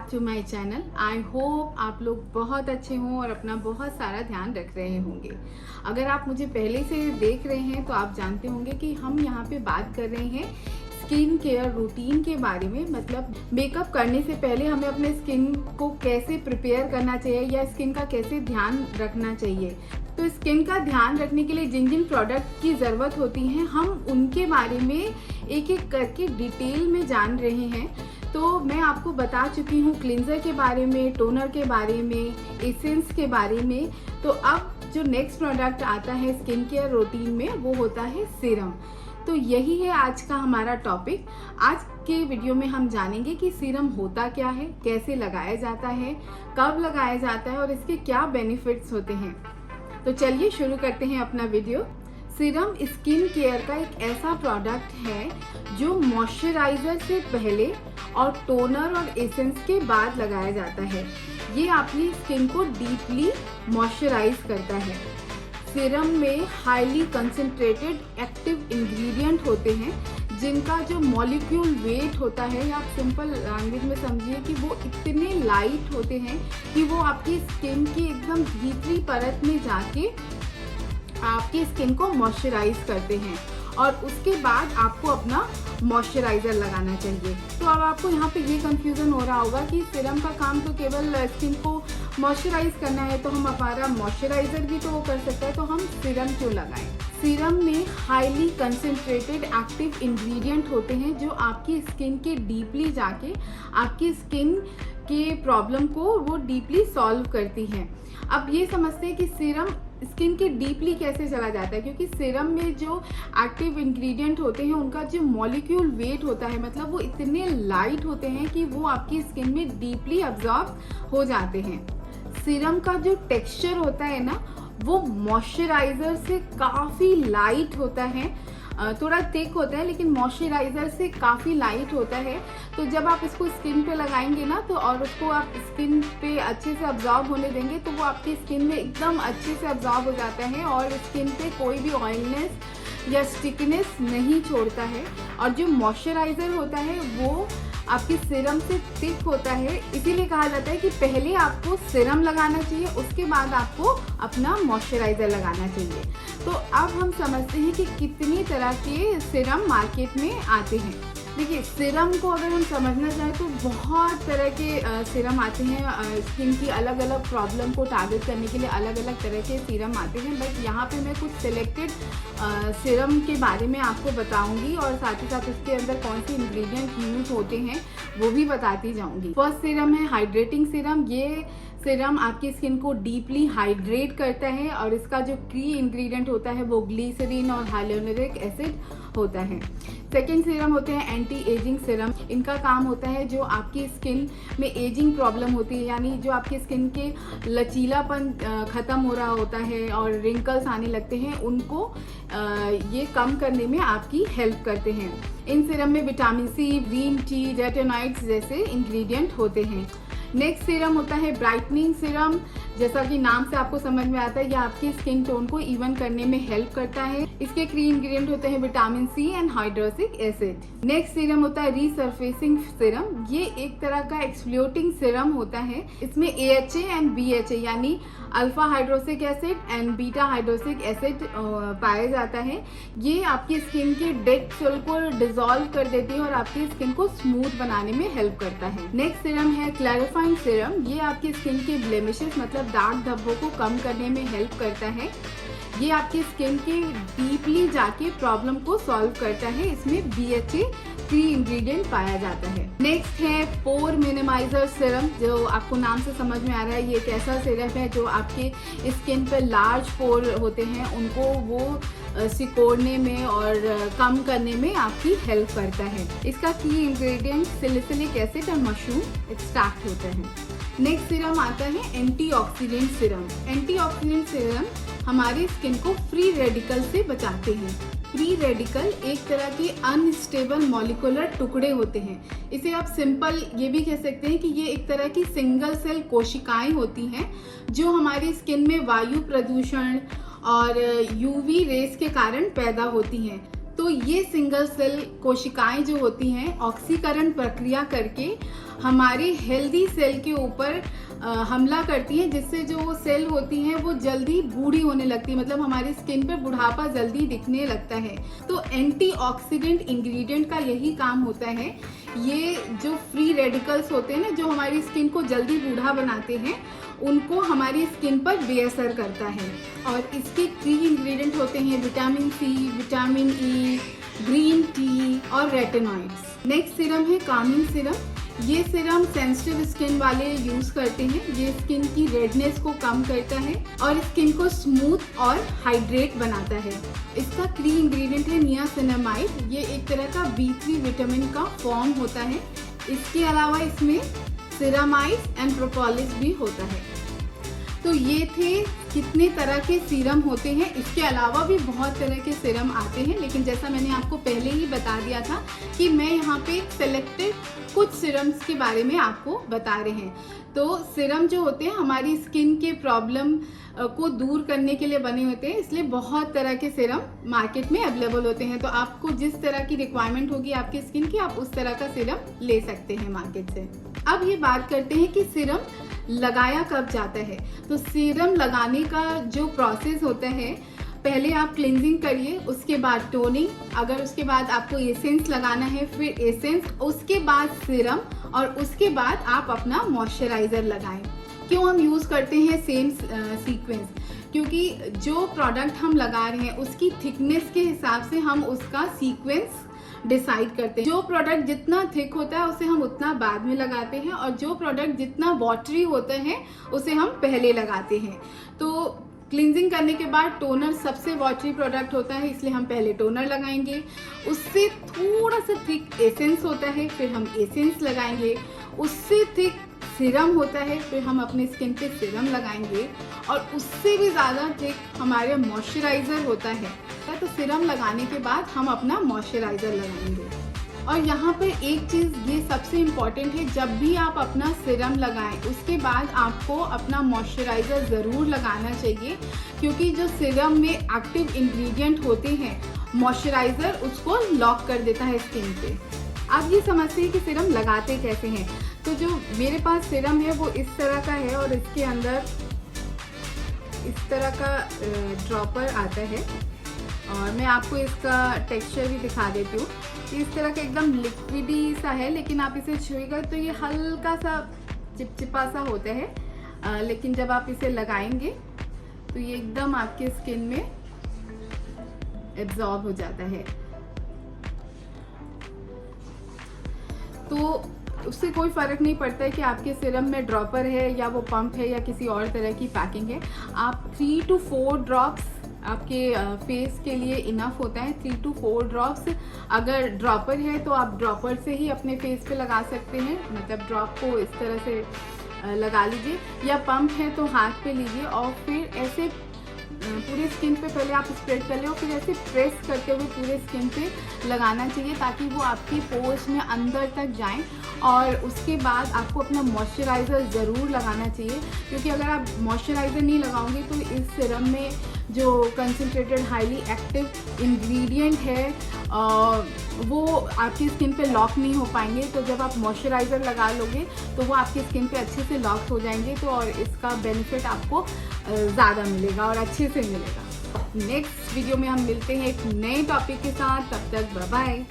Back to my channel. I hope आप लोग बहुत अच्छे हों और अपना बहुत सारा ध्यान रख रहे होंगे। अगर आप मुझे पहले से देख रहे हैं तो आप जानते होंगे कि हम यहाँ पे बात कर रहे हैं स्किन केयर रूटीन के बारे में। मतलब मेकअप करने से पहले हमें अपने स्किन को कैसे प्रिपेयर करना चाहिए या स्किन का कैसे ध्यान रखना चाहिए। तो स्किन का ध्यान रखने के लिए जिन जिन प्रोडक्ट की ज़रूरत होती है हम उनके बारे में एक एक करके डिटेल में जान रहे हैं। तो मैं आपको बता चुकी हूँ क्लिंजर के बारे में, टोनर के बारे में, एसेंस के बारे में। तो अब जो नेक्स्ट प्रोडक्ट आता है स्किन केयर रूटीन में वो होता है सीरम। तो यही है आज का हमारा टॉपिक। आज के वीडियो में हम जानेंगे कि सीरम होता क्या है, कैसे लगाया जाता है, कब लगाया जाता है और इसके क्या बेनिफिट्स होते हैं। तो चलिए शुरू करते हैं अपना वीडियो। सीरम स्किन केयर का एक ऐसा प्रोडक्ट है जो मॉइस्चराइजर से पहले और टोनर और एसेंस के बाद लगाया जाता है। ये आपकी स्किन को डीपली मॉइस्चराइज करता है। सीरम में हाईली कंसंट्रेटेड एक्टिव इंग्रेडिएंट होते हैं जिनका जो मॉलिक्यूल वेट होता है, या आप सिंपल लैंग्वेज में समझिए कि वो इतने लाइट होते हैं कि वो आपकी स्किन की एकदम भीतरी परत में जाके आपकी स्किन को मॉइस्चराइज करते हैं और उसके बाद आपको अपना मॉइस्चराइज़र लगाना चाहिए। तो अब आपको यहाँ पे ये कंफ्यूजन हो रहा होगा कि सीरम का काम तो केवल स्किन को मॉइस्चराइज करना है, तो हम हमारा मॉइस्चराइज़र भी तो वो कर सकता है, तो हम सीरम क्यों लगाएं। सीरम में हाईली कंसंट्रेटेड एक्टिव इंग्रेडिएंट होते हैं जो आपकी स्किन के डीपली जाके आपकी स्किन के प्रॉब्लम को वो डीपली सॉल्व करती हैं। अब ये समझते हैं कि सीरम स्किन के डीपली कैसे चला जाता है, क्योंकि सीरम में जो एक्टिव इंग्रेडिएंट होते हैं उनका जो मॉलिक्यूल वेट होता है, मतलब वो इतने लाइट होते हैं कि वो आपकी स्किन में डीपली अब्जॉर्ब हो जाते हैं। सीरम का जो टेक्सचर होता है ना वो मॉइस्चराइज़र से काफ़ी लाइट होता है, थोड़ा थिक होता है लेकिन मॉइस्चराइज़र से काफ़ी लाइट होता है। तो जब आप इसको स्किन पे लगाएंगे ना तो और उसको आप स्किन पे अच्छे से अब्जॉर्ब होने देंगे तो वो आपकी स्किन में एकदम अच्छे से अब्जॉर्ब हो जाता है और स्किन पे कोई भी ऑयलनेस या स्टिकनेस नहीं छोड़ता है। और जो मॉइस्चराइज़र होता है वो आपकी सीरम से थिक होता है, इसीलिए कहा जाता है कि पहले आपको सीरम लगाना चाहिए, उसके बाद आपको अपना मॉइस्चराइज़र लगाना चाहिए। तो अब हम समझते हैं कि कितनी तरह के सीरम मार्केट में आते हैं। देखिए, सीरम को अगर हम समझना चाहें तो बहुत तरह के सीरम आते हैं। स्किन की अलग अलग प्रॉब्लम को टारगेट करने के लिए अलग अलग तरह के सीरम आते हैं, बट यहाँ पे मैं कुछ सिलेक्टेड सीरम के बारे में आपको बताऊंगी और साथ ही साथ उसके अंदर कौन से इंग्रेडिएंट यूज होते हैं वो भी बताती जाऊंगी। फर्स्ट सीरम है हाइड्रेटिंग सीरम। ये सीरम आपकी स्किन को डीपली हाइड्रेट करता है और इसका जो की इंग्रेडिएंट होता है वो ग्लिसरीन और हाइलोनिक एसिड होता है। सेकेंड सीरम होते हैं एंटी एजिंग सीरम। इनका काम होता है जो आपकी स्किन में एजिंग प्रॉब्लम होती है, यानी जो आपकी स्किन के लचीलापन ख़त्म हो रहा होता है और रिंकल्स आने लगते हैं उनको ये कम करने में आपकी हेल्प करते हैं। इन सीरम में vitamin C, green tea, retinoids जैसे इंग्रेडिएंट होते हैं। नेक्स्ट सीरम होता है ब्राइटनिंग सीरम। जैसा कि नाम से आपको समझ में आता है, यह आपकी स्किन टोन को इवन करने में हेल्प करता है। इसके की इंग्रेडिएंट होते हैं vitamin C and hydroxic acid. Next serum होता है रीसर्फेसिंग सीरम। ये एक तरह का एक्सफ्लोटिंग सीरम होता है। इसमें AHA एंड BHA यानी alpha hydroxic acid and beta hydroxic acid पाया जाता है। ये आपकी स्किन के डेड सेल को डिसॉल्व कर देती है और आपकी स्किन को स्मूथ बनाने में हेल्प करता है। नेक्स्ट सीरम है क्लैरिफाइंग सीरम। ये आपकी स्किन के ब्लेमिशेस मतलब दाग धब्बों को कम करने में हेल्प करता है। ये आपकी स्किन के डीपली जाके प्रॉब्लम को सॉल्व करता है। इसमें BHA फ्री इंग्रेडिएंट पाया जाता है। नेक्स्ट है पोर मिनिमाइजर सीरम। जो आपको नाम से समझ में आ रहा है, ये एक ऐसा सीरम है जो आपके स्किन पे लार्ज पोर होते हैं उनको वो सिकोड़ने में और कम करने में आपकी हेल्प करता है। इसका की इंग्रेडिएंट सैलिसिलिक एसिड और मशरूम एक्सट्रैक्ट होते हैं। नेक्स्ट सीरम आता है एंटीऑक्सीडेंट सीरम। एंटीऑक्सीडेंट सीरम हमारी स्किन को फ्री रेडिकल से बचाते हैं। फ्री रेडिकल एक तरह के अनस्टेबल मॉलिक्यूलर टुकड़े होते हैं। इसे आप सिंपल ये भी कह सकते हैं कि ये एक तरह की सिंगल सेल कोशिकाएं होती हैं जो हमारी स्किन में वायु प्रदूषण और UV रेस के कारण पैदा होती हैं। तो ये सिंगल सेल कोशिकाएं जो होती हैं ऑक्सीकरण प्रक्रिया करके हमारे हेल्दी सेल के ऊपर हमला करती हैं, जिससे जो वो सेल होती हैं वो जल्दी बूढ़ी होने लगती है, मतलब हमारी स्किन पे बुढ़ापा जल्दी दिखने लगता है। तो एंटीऑक्सीडेंट इंग्रेडिएंट का यही काम होता है। ये जो फ्री रेडिकल्स होते हैं ना, जो हमारी स्किन को जल्दी बूढ़ा बनाते हैं, उनको हमारी स्किन पर बेअसर करता है। और इसके 3 इंग्रेडिएंट होते हैं vitamin C, vitamin E, green tea और रेटिनॉइड्स। नेक्स्ट सीरम है कामिंग सीरम। ये सीरम सेंसिटिव स्किन वाले यूज करते हैं। ये स्किन की रेडनेस को कम करता है और स्किन को स्मूथ और हाइड्रेट बनाता है। इसका 3 इंग्रेडिएंट है नियासिनामाइड। ये एक तरह का B3 विटामिन का फॉर्म होता है। इसके अलावा इसमें सिरामाइड एंड प्रोपोलिस भी होता है। तो ये थे कितने तरह के सीरम होते हैं। इसके अलावा भी बहुत तरह के सीरम आते हैं, लेकिन जैसा मैंने आपको पहले ही बता दिया था कि मैं यहाँ पे सिलेक्टेड कुछ सीरम्स के बारे में आपको बता रहे हैं। तो सीरम जो होते हैं हमारी स्किन के प्रॉब्लम को दूर करने के लिए बने होते हैं, इसलिए बहुत तरह के सीरम मार्केट में अवेलेबल होते हैं। तो आपको जिस तरह की रिक्वायरमेंट होगी आपकी स्किन की, आप उस तरह का सीरम ले सकते हैं मार्केट से। अब ये बात करते हैं कि सीरम लगाया कब जाता है। तो सीरम लगाने का जो प्रोसेस होता है, पहले आप क्लिनजिंग करिए, उसके बाद टोनिंग, अगर उसके बाद आपको एसेंस लगाना है फिर एसेंस, उसके बाद सीरम और उसके बाद आप अपना मॉइस्चराइज़र लगाएं। क्यों हम यूज़ करते हैं सेम सीक्वेंस? क्योंकि जो प्रोडक्ट हम लगा रहे हैं उसकी थिकनेस के हिसाब से हम उसका सीक्वेंस डिसाइड करते हैं। जो प्रोडक्ट जितना थिक होता है उसे हम उतना बाद में लगाते हैं, और जो प्रोडक्ट जितना वाटरी होता है उसे हम पहले लगाते हैं। तो क्लिनजिंग करने के बाद टोनर सबसे वाटरी प्रोडक्ट होता है, इसलिए हम पहले टोनर लगाएंगे। उससे थोड़ा सा थिक एसेंस होता है, फिर हम एसेंस लगाएंगे। उससे थिक सीरम होता है, फिर हम अपने स्किन पे सीरम लगाएंगे। और उससे भी ज़्यादा थिक हमारे मॉइस्चराइज़र होता है। तो सीरम लगाने के बाद हम अपना मॉइस्चराइज़र लगाएंगे। और यहाँ पर एक चीज़ ये सबसे इम्पॉर्टेंट है, जब भी आप अपना सीरम लगाएं उसके बाद आपको अपना मॉइस्चराइज़र ज़रूर लगाना चाहिए, क्योंकि जो सीरम में एक्टिव इंग्रेडिएंट होते हैं, मॉइस्चराइज़र उसको लॉक कर देता है स्किन पे। अब ये समझते हैं कि सीरम लगाते कैसे हैं। तो जो मेरे पास सीरम है वो इस तरह का है, और इसके अंदर इस तरह का ड्रॉपर आता है, और मैं आपको इसका टेक्सचर भी दिखा देती हूँ। इस तरह का एकदम लिक्विडी सा है, लेकिन आप इसे छुएगा तो ये हल्का सा चिपचिपा सा होता है, लेकिन जब आप इसे लगाएंगे तो ये एकदम आपके स्किन में एब्जॉर्ब हो जाता है। तो उससे कोई फ़र्क नहीं पड़ता है कि आपके सीरम में ड्रॉपर है या वो पंप है या किसी और तरह की पैकिंग है। आप 3 to 4 ड्रॉप्स आपके फेस के लिए इनफ होता है। 3 to 4 ड्रॉप्स। अगर ड्रॉपर है तो आप ड्रॉपर से ही अपने फेस पे लगा सकते हैं, मतलब ड्रॉप को इस तरह से लगा लीजिए, या पंप है तो हाथ पे लीजिए और फिर ऐसे पूरे स्किन पे पहले आप स्प्रेड कर ले और फिर ऐसे प्रेस करते हुए पूरे स्किन पे लगाना चाहिए, ताकि वो आपकी पोर्स में अंदर तक जाएं। और उसके बाद आपको अपना मॉइस्चराइज़र ज़रूर लगाना चाहिए, क्योंकि अगर आप मॉइस्चराइज़र नहीं लगाओगे तो इस सीरम में जो कंसंट्रेटेड हाईली एक्टिव इंग्रेडिएंट है वो आपकी स्किन पे लॉक नहीं हो पाएंगे। तो जब आप मॉइस्चराइज़र लगा लोगे तो वो आपकी स्किन पे अच्छे से लॉक हो जाएंगे, तो और इसका बेनिफिट आपको ज़्यादा मिलेगा और अच्छे से मिलेगा। नेक्स्ट वीडियो में हम मिलते हैं एक नए टॉपिक के साथ। तब तक बाय बाय।